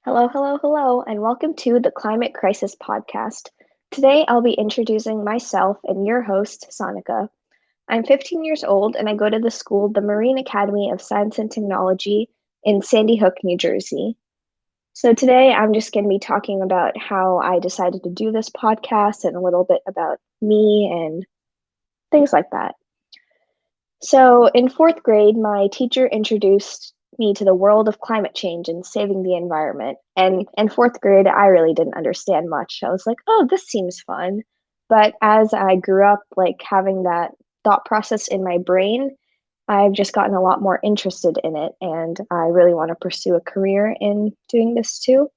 Hello, hello, hello, and welcome to the Climate Crisis Podcast. Today I'll be introducing myself and your host, Sanika. I'm 15 years old and I go to the school, the Marine Academy of Science and Technology in Sandy Hook, New Jersey. So today I'm just going to be talking about how I decided to do this podcast and a little bit about me and things like that. So in fourth grade, my teacher introduced me to the world of climate change and saving the environment. And in fourth grade, I really didn't understand much. I was like, oh, this seems fun. But as I grew up, like having that thought process in my brain, I've just gotten a lot more interested in it. And I really want to pursue a career in doing this too.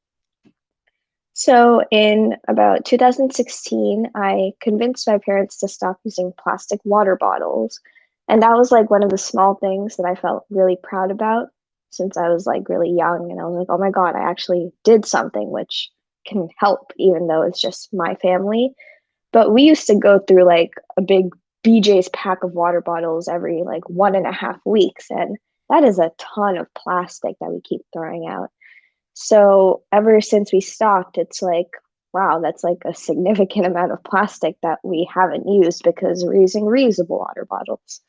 So in about 2016, I convinced my parents to stop using plastic water bottles. And that was like one of the small things that I felt really proud about since I was like really young. And I was like, oh my God, I actually did something which can help, even though it's just my family. But we used to go through like a big BJ's pack of water bottles every like 1.5 weeks. And that is a ton of plastic that we keep throwing out. So ever since we stopped, it's like, wow, that's like a significant amount of plastic that we haven't used because we're using reusable water bottles.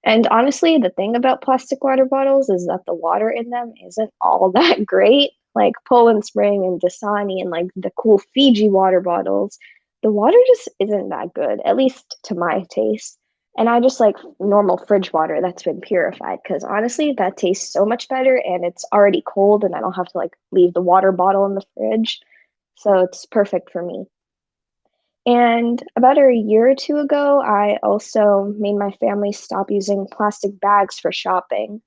And honestly, the thing about plastic water bottles is that the water in them isn't all that great. Like Poland Spring and Dasani and like the cool Fiji water bottles, the water just isn't that good, at least to my taste. And I just like normal fridge water that's been purified because honestly, that tastes so much better and it's already cold and I don't have to like leave the water bottle in the fridge. So it's perfect for me. And about a year or two ago, I also made my family stop using plastic bags for shopping.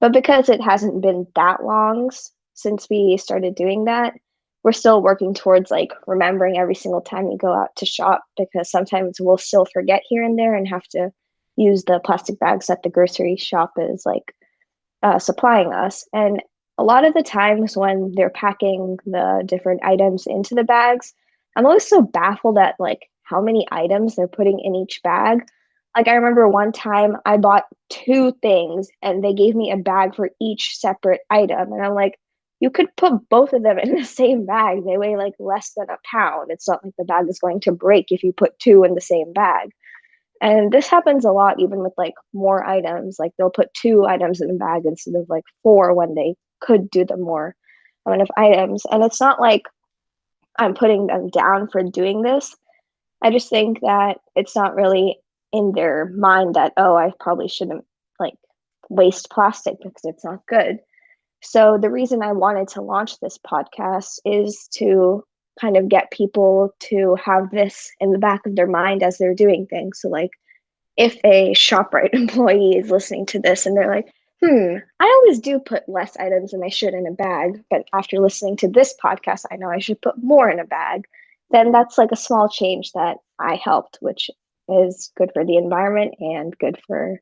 But because it hasn't been that long since we started doing that, we're still working towards like remembering every single time we go out to shop because sometimes we'll still forget here and there and have to use the plastic bags that the grocery shop is like supplying us. And a lot of the times when they're packing the different items into the bags, I'm always so baffled at like how many items they're putting in each bag. Like I remember one time I bought two things and they gave me a bag for each separate item. And I'm like, you could put both of them in the same bag. They weigh like less than a pound. It's not like the bag is going to break if you put two in the same bag. And this happens a lot even with like more items. Like they'll put two items in a bag instead of like four when they could do the more amount of items. And it's not like I'm putting them down for doing this. I just think that it's not really in their mind that, oh, I probably shouldn't like waste plastic because it's not good. So the reason I wanted to launch this podcast is to kind of get people to have this in the back of their mind as they're doing things. So like if a ShopRite employee is listening to this and they're like, I always do put less items than I should in a bag, but after listening to this podcast, I know I should put more in a bag, then that's like a small change that I helped, which is good for the environment and good for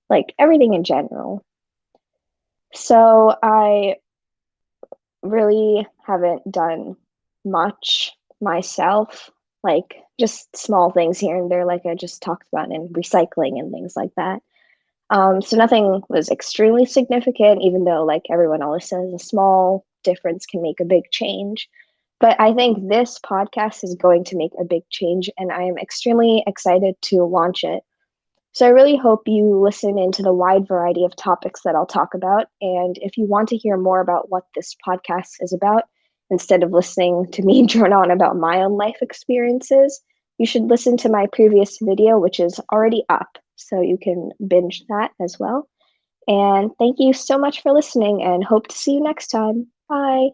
like everything in general. So I really haven't done much myself, like just small things here and there, like I just talked about in recycling and things like that. So nothing was extremely significant, even though like everyone always says a small difference can make a big change. But I think this podcast is going to make a big change, and I am extremely excited to launch it. So I really hope you listen into the wide variety of topics that I'll talk about. And if you want to hear more about what this podcast is about, instead of listening to me drone on about my own life experiences, you should listen to my previous video, which is already up. So you can binge that as well. And thank you so much for listening and hope to see you next time. Bye.